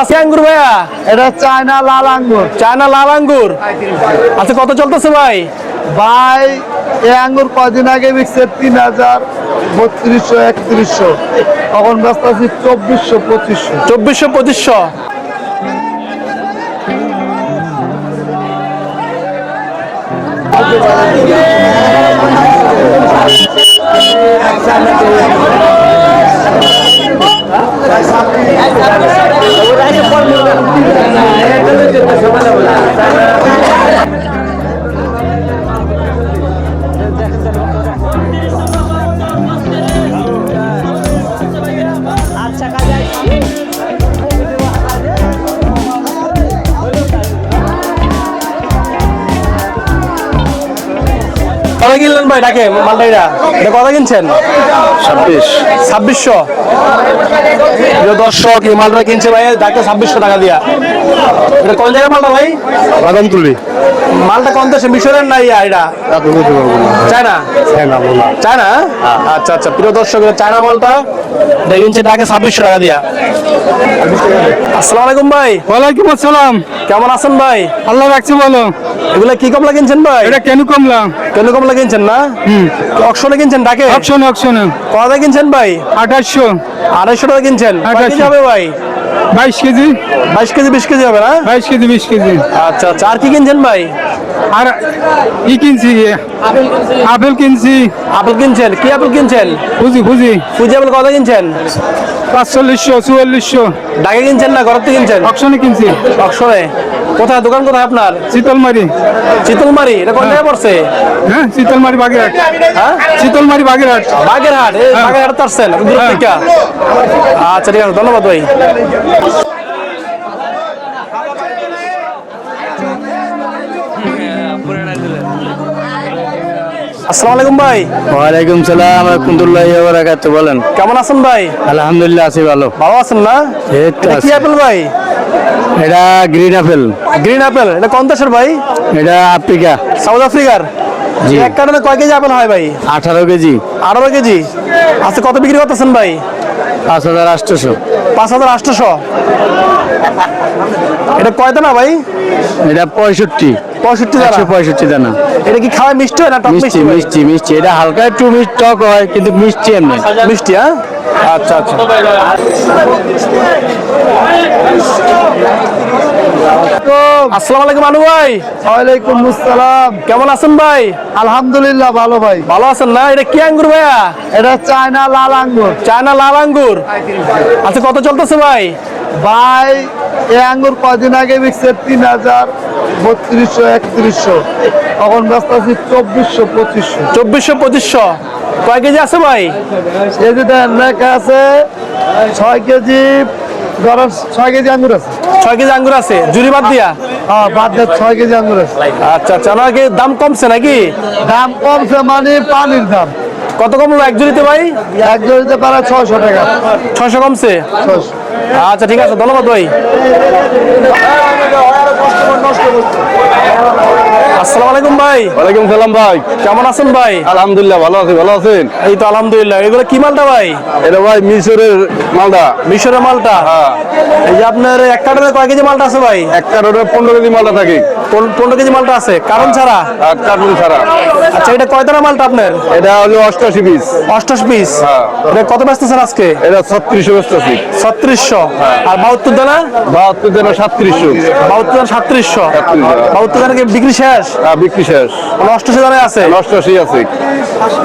আছে আঙ্গুর ভাইয়া? এটা চায়না লাল আঙ্গুর। চায়না লাল আঙ্গুর। আচ্ছা কত চলতেছে ভাই? ভাই এই আঙ্গুর কদিন আগে বিকছে 3000, 3200, 3100, তখন ব্যস্ত আছি 2400, 2500। 2400, 2500। কত কিনলেন ভাই ডাকে মালটাইরা? এটা কত কিনছেন? 2600। দর্শক এই মালটা কিনছে ভাই ডাকে 2600 টাকা দিয়া। এটা কোন জায়গায় মালটা ভাই? বাদামতুলি। মালটা কোন দেশে? মিশরের না ইয়া এটা? চায়না। চায়না? আচ্ছা আচ্ছা, প্রিয় দর্শক চায়না মালটা কিনছে ডাকে 2600 টাকা দিয়া। আসসালামু আলাইকুম ভাই। ওয়ালাইকুম আসসালাম। কেমন আছেন ভাই? আল্লাহ রাখছে ভালো। এগুলা কি কমলা কিনছেন ভাই? এটা কেন কমলা? কেন কমলা কিনছেন না? অকশনে কিনছেন ডাকে? অকশনে কত কিনছেন ভাই? 2800। 250 টাকা কিনছেন? কয় কেজি হবে ভাই? 22 কেজি। 22 কেজি 20 কেজি হবে না? 22 কেজি 20 কেজি। আচ্ছা আচ্ছা, আর কি কিনছেন ভাই? আর কি কিনছি? আপেল কিনছি। আপেল কিনছেন? কি আপেল কিনছেন? Fuji Fuji. ফুজি আপেল কত কিনছেন? 4500, 4400। ডাকে কিনছেন না ঘরের থেকে কিনছেন? অকশনে কিনছি। অকশনে। কোথায় দোকান কোথায় আপনার? শীতলমারি। চিতলমারি। এটা কোন জায়গায় পড়ছে? হ্যাঁ, শীতলমারি বাগেরহাট। হ্যাঁ, শীতলমারি বাগেরহাট। বাগেরহাট। এই বাগেরহাট তো আসছেন দূর থেকে। আচ্ছা ঠিক আছে, ধন্যবাদ ভাই। আসসালামু আলাইকুম ভাই। ওয়ালাইকুম সালাম রাহমাতুল্লাহি ওয়া বারাকাতুহু। বলেন। কেমন আছেন ভাই? আলহামদুলিল্লাহ আছি ভালো। ভালো আছেন না? এই তো এটা কি আছি। আপেল ভাই? এটা গ্রিন আপেল। Green apple. এটা কোন দেশের ভাই? এটা আফ্রিকা। সাউথ আফ্রিকার। জি। এক কার্টনে কয় কেজি আপেল হয় ভাই? 18 কেজি। 18 কেজি। আচ্ছা কত বিক্রি করতেছেন ভাই? 5800। 5800। এটা কয় দানা ভাই? এটা 65। 65 দানা। 165 দানা। এটা কি খাওয়ায় মিষ্টি হয় না টক মিষ্টি ভাই? মিষ্টি মিষ্টি। এটা হালকা একটু মিষ্টি টক হয়, কিন্তু মিষ্টি এমনি। মিষ্টি। হ্যাঁ, আচ্ছা আচ্ছা। আসসালামু আলাইকুম আনু ভাই। ওয়ালাইকুম আসসালাম। কেমন আছেন ভাই? আলহামদুলিল্লাহ ভালো ভাই। ভালো আছেন না? এটা কি আঙ্গুর ভাইয়া? এটা চায়না লাল আঙ্গুর। চায়না লাল আঙ্গুর। আচ্ছা কত চলতেছে ভাই? ভাই এই আঙ্গুর কদিন আগে বিকছে 3000, 3200, 3100, তখন ব্যস্ত আছি 2400, 2500। 2400, 2500। কয় কেজি আছে ভাই? এই যে দেখেন লেখা আছে 6 কেজি। ধরেন 6 কেজি আঙ্গুর আছে। 6 কেজি আঙ্গুর আছে জুরি বাদ দিয়া? হ্যাঁ, বাদ দিয়ে 6 কেজি আঙ্গুর আছে। আচ্ছা আচ্ছা, নাকি দাম কমছে নাকি? দাম কমছে মানে পানির দাম। কত কমলো এক জুড়িতে ভাই? এক জড়িতে পারে 600 টাকা। 600 কমছে? 600। আচ্ছা ঠিক আছে, ধন্যবাদ ভাই। আসসালামু আলাইকুম ভাই। ওয়ালাইকুম সালাম ভাই। কেমন আছেন ভাই? আলহামদুলিল্লাহ ভালো আছি। ভালো আছেন? এই তো আলহামদুলিল্লাহ। এগুলো কি মালটা ভাই? এটা ভাই মিশরের মালটা। মিশরের মালটা। এই যে আপনার এক কার্টনে কয় কেজি মালটা আছে ভাই? এক কার্টনে 15 কেজি মালটা থাকে। 15 কেজি মালটা আছে কারণ ছাড়া? আর কার্টুন ছাড়া। আচ্ছা এটা কয় দানা মালটা আপনার? এটা হলো 88 পিস। 88 পিস। হ্যাঁ। এটা কত বেচতেছেন আজকে? এটা 3600 বেচতেছি। 3600। আর 72 দানা? 72 দানা 3700। 72 দানা 3700। 72 দানা কি বিক্রি শেষ? বিক্রি শেষ। 88 দানায় আছে? 88 আছে।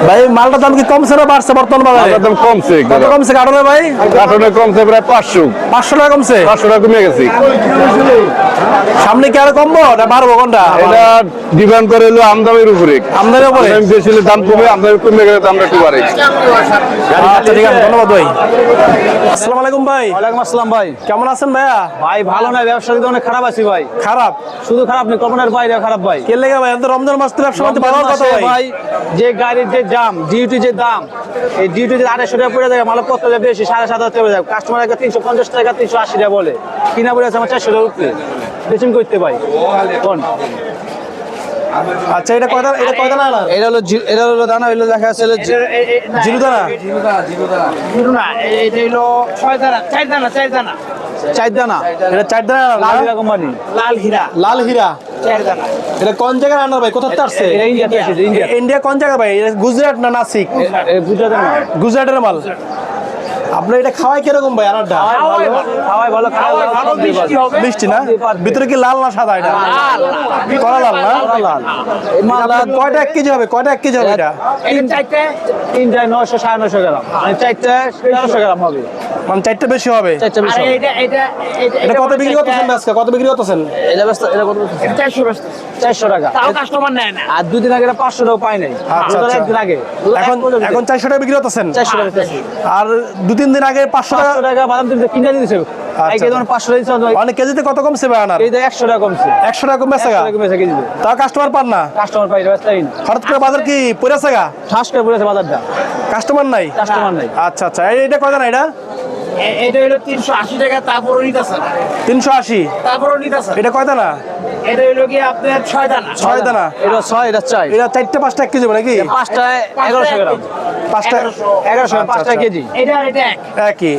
ভাই মালটার দাম কি কমছে না বাড়ছে বর্তমান বাজারে? মালটার দাম কমছে। কত কমছে কার্টনে ভাই? কার্টনে কমছে প্রায় 500। 500 টাকা কমছে? 500 টাকা কমে গেছে। সামনে কি আরো কমবো না বাড়বো কোনটা? এটা ডিমান্ড করে হলো আমদানির উপরে। আমদানির উপরে? আমদানি বেশি হলে দাম কমে, আমদানি কমে গেলে দামটা একটু বাড়ে। আচ্ছা ঠিক আছে, ধন্যবাদ ভাই। আসসালামু আলাইকুম ভাই। ওয়ালাইকুম আসসালাম ভাই। কেমন আছেন ভাইয়া? ভাই ভালো না, ব্যবসা দিকে অনেক খারাপ আছি ভাই। খারাপ? শুধু খারাপ নেই, কল্পনার বাইরে খারাপ ভাই। কে লেগে ভাই? এত রমজান মাস তো ব্যবসা করতে ভালো কথা মাসে ভাই। ভাই যে গাড়ির যে দাম, ডিউটি যে দাম, এই ডিউটি যে 250 টাকা পড়ে যায়, মাল কত বেশি 7,500 টাকা পড়ে যায়। কাস্টমার আগে 350 টাকা 380 টাকা বলে, কিনা পড়ে আছে আমার 400 টাকা উপরে। বেচিং করতে ভাই কোন? আচ্ছা এটা কয়টা? এটা কয়টা না? এটা হলো দানা, হলো দেখা আছে জিরো দানা? জিরো না, এটা হলো 6 দানা, 4 দানা, 4 দানা। চার দানা এটা 4 দানা আনার না? লাল হীরা কোম্পানি লাল হীরা লাল হীরা 4 দানা এটা কোন জায়গার আনার ভাই, কোথা থেকে আসছে? এটা ইন্ডিয়াতে এসেছে, ইন্ডিয়া ইন্ডিয়া কোন জায়গা ভাই? এটা গুজরাট না নাসিক? গুজরাটের মাল। গুজরাটের মাল। আপনার এটা খাওয়াই কিরকম ভাই আনারটা? খাওয়াই ভালো, খাওয়াই ভালো, মিষ্টি হবে। মিষ্টি না? ভিতরে কি লাল না সাদা এটা? লাল কড়া লাল না? লাল। এটা আপনার কয়টা 1 কেজি হবে? কয়টা 1 কেজি হবে এটা? এটা চারটে তিনটায় 900 950 গ্রাম, মানে চারটায় 1300 গ্রাম হবে। মানে 4টা বেশি হবে। চারটা আর বেশি হবে। এটা কত বিক্রি করতেছেন আজকে? কত বিক্রি করতেছেন? এটা এটা কত? 400 ব্যস্ত 400 টাকা। তাও কাস্টমার নেয় না আর 2 দিন আগে এটা 500 টাকা পাই নাই। আচ্ছা, দুধের আচ্ছা। একদিন আগে এখন 400 টাকা বিক্রি করতেছেন? 400 টাকা বেশি। আর 2-3 দিন আগে 500 টাকা। 500 টাকা বাদাম তুমি কিনে দিয়েছো। এই যে তোমার 500 টাকা দিয়েছো, মানে কেজিতে কত কমছে ভাই আনার? এই যে 100 টাকা কমছে। 100 টাকা কমে 100 গা? টাকা কমেছে কেজি। তাও কাস্টমার পান না? কাস্টমার পাই রাস্তায় না। হঠাৎ করে বাজার কি পড়েছে গা? ঠাস করে পড়েছে বাজারটা। কাস্টমার নাই? কাস্টমার নাই। আচ্ছা আচ্ছা, এটা কত না? এটা এটা হলো 380 টাকা, তারপরও নিতেছে না 380। তারপরও নিতেছে না। এটা কয়টা না? এটা হলো কি আপনার 6 দানা 6 দানা। এটা 6, এটা 4। এটা 4টা 5টা 1 কেজি হবে নাকি? 5টায় 1100 গ্রাম। 5টা 1100 আচ্ছা, 5টা আচ্ছা। কেজি। এটা আর এটা এক একই।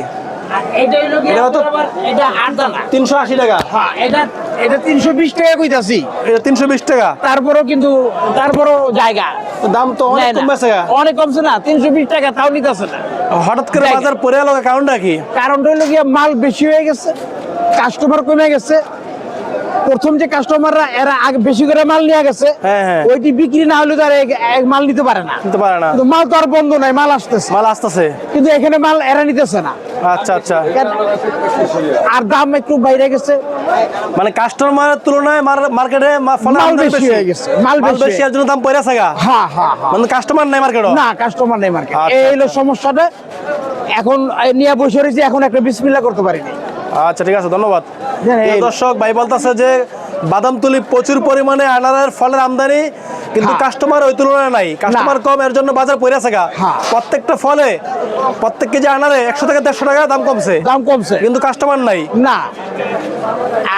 আর এটা হলো কি এটা কত? আপনার আবার এটা 8 দানা 380 টাকা। হ্যাঁ এটা 320 টাকা কইতাছি, এটা 320 টাকা। তারপরও জায়গা তো দাম তো অনেক নেয় না। কমছে গা। অনেক কমছে না, 320 টাকা তাও নিতেছে না। হঠাৎ করে জায়গা। বাজার পড়ে গেল, কারণটা কি? কারণটা হলো গিয়ে মাল বেশি হয়ে গেছে, কাস্টমার কমে গেছে। প্রথম যে কাস্টমাররা এরা আগে বেশি করে মাল নিয়ে গেছে, হ্যাঁ, হ্যাঁ। ওইটি বিক্রি না হলে তার মাল নিতে পারে না। নিতে পারে না। কিন্তু মাল তো আর বন্ধ নাই, মাল আসতেছে, মাল আসতেছে। কিন্তু এখানে মাল এরা নিতেছে না। আচ্ছা আচ্ছা। আর দাম একটু বাইরে গেছে, মানে কাস্টমারের তুলনায় মার্কেটে ফলের মাল আমদানি বেশি হয়ে গেছে, মাল মাল বেশি বেশি এর জন্য দাম পড়ে আছে গা। হ্যাঁ হ্যাঁ হ্যাঁ। মানে কাস্টমার নাই মার্কেটে। না কাস্টমার নেই মার্কেট, আচ্ছা, এই হলো সমস্যাটা। এখন নিয়ে বসে রয়েছি, এখন একটা বিসমিল্লাহ করতে পারিনি। আচ্ছা ঠিক আছে, ধন্যবাদ। হ্যাঁ, প্রিয় এই- দর্শক, ভাই বলতেছে যে বাদামতুলি প্রচুর পরিমাণে আনারের ফলের আমদানি, কিন্তু হ্যাঁ। কাস্টমার ওই তুলনায় নাই। কাস্টমার কম, এর জন্য বাজার পড়ে আছে গা। হ্যাঁ। প্রত্যেকটা ফলে প্রত্যেক কেজি আনারে 100 থেকে 150 টাকা দাম কমছে, দাম কমছে কিন্তু কাস্টমার নাই। না।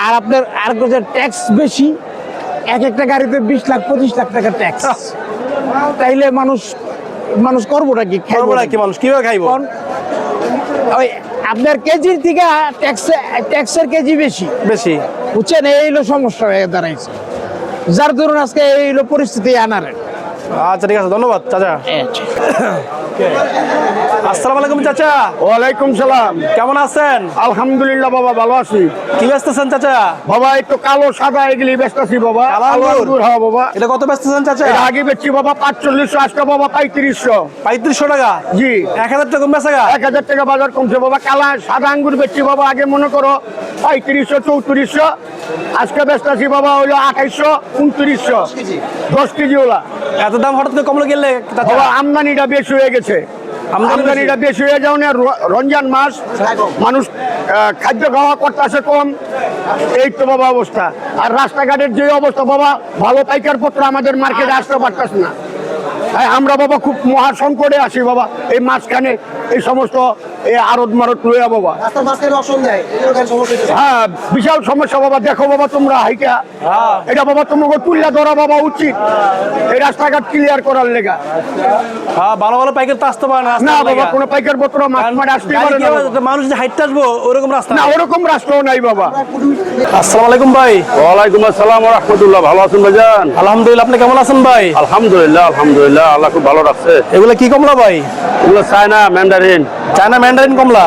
আর আপনার আর ট্যাক্স বেশি, একটা গাড়িতে 20 লাখ 25 লাখ টাকা ট্যাক্স। তাইলে মানুষ করবোটা কি? খাইবো না কি মানুষ, কিভাবে খাইবো? কোন? ওই আপনার কেজির থেকে ট্যাক্সের কেজি বেশি, বেশি। বুঝছেন? এই হলো সমস্যা হয়ে দাঁড়াইছে, যার ধরুন আজকে এই হলো পরিস্থিতি আনারে। আচ্ছা ঠিক আছে, ধন্যবাদ চাচা। আসসালামু আলাইকুম চাচা। ওয়ালাইকুম সালাম। কেমন আছেন? আলহামদুলিল্লাহ বাবা, ভালো আছি কি বেচতেছেন চাচা? বাবা। একটু কালো সাদা এগুলি বেচতেছি বাবা। কালো কালো আঙ্গুর? আঙ্গুর, হ্যাঁ বাবা। এটা কত বেচতেছেন চাচা? এটা আগে বেচছি বাবা 4500, আজকে বাবা 3500। 3500 টাকা। জি 1000 টাকা কমে আছে গা। 1000 টাকা বাজার কমছে বাবা। কালা সাদা আঙ্গুর বেচছি বাবা, আগে মনে করো 3500 3400, আজকে বেচতেছি বাবা হলো 2800 2900, 10 কেজি ওলা। এত দাম হঠাৎ করে কমলো গেলে চাচা? বাবা আমদানিটা বেশি হয়ে গেছে, আমদানিটা বেশি হয়ে যাও না। রমজান মাস, মানুষ খাদ্য খাওয়া করতেছে কম, এই তো বাবা অবস্থা। আর রাস্তাঘাটের যে অবস্থা বাবা, ভালো পাইকার পত্র আমাদের মার্কেটে আসতে পারতেছে না। আমরা বাবা খুব মহা সংকটে আছি বাবা, এই মাঝখানে এই সমস্ত এই আড়ত মারত লইয়া বাবা। হ্যাঁ বিশাল সমস্যা বাবা। দেখো বাবা তোমরা হাইটা, এটা বাবা তোমাকে তুলিয়া ধরা বাবা উচিত, এই রাস্তাঘাট ক্লিয়ার করার লেগা। হ্যাঁ, ভালো ভালো পাইকার তো আসতে পারে না। না বাবা, কোনো পাইকার পত্র মাঠ আসতে পারে না বাবা। মানুষ যে হাইটটা আসবো ওরকম রাস্তা না, ওরকম রাস্তাও নাই বাবা। আসসালামু আলাইকুম ভাই। ওয়ালাইকুম আসসালাম ওয়া রাহমাতুল্লাহ। ভালো আছেন ভাইজান? আলহামদুলিল্লাহ, আপনি কেমন আছেন ভাই? আলহামদুলিল্লাহ আলহামদুলিল্লাহ, আল্লাহ খুব ভালো রাখছে। এগুলো কি কমলা ভাই? এগুলো চায়না ম্যান্ডারিন। চায়না ম্যান্ডারিন কমলা।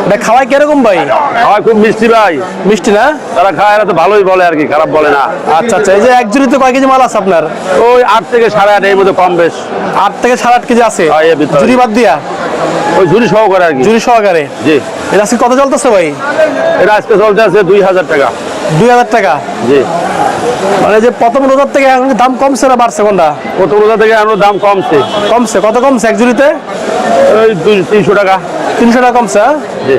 এটা খাওয়াই কিরকম ভাই? খাওয়ায় খুব মিষ্টি ভাই। মিষ্টি না? তারা খায় এরা তো ভালোই বলে আর কি, খারাপ বলে না। আচ্ছা আচ্ছা। এই যে এক জুড়িতে কয় কেজি মাল আছে আপনার? ওই 8 থেকে 8.5 এর মধ্যে কম বেশ। 8 থেকে 8.5 কেজি আছে হ্যাঁ, এর ভিতরে। জুড়ি বাদ দিয়া? ওই ঝুড়ি সহকারে আর কি। জুড়ি সহকারে। জি। এটা আজকে কত চলতেছে ভাই? এটা আজকে চলতে আছে 2000 টাকা। 2000 টাকা। জি। মানে যে প্রথম রোজার থেকে এখন দাম কমছে না বাড়ছে কোনটা? প্রথম রোজা থেকে আমার দাম কমছে। কমছে। কত কমছে এক জুড়িতে? ওই 300 টাকা। 300 টাকা কমছে। হ্যাঁ? জি।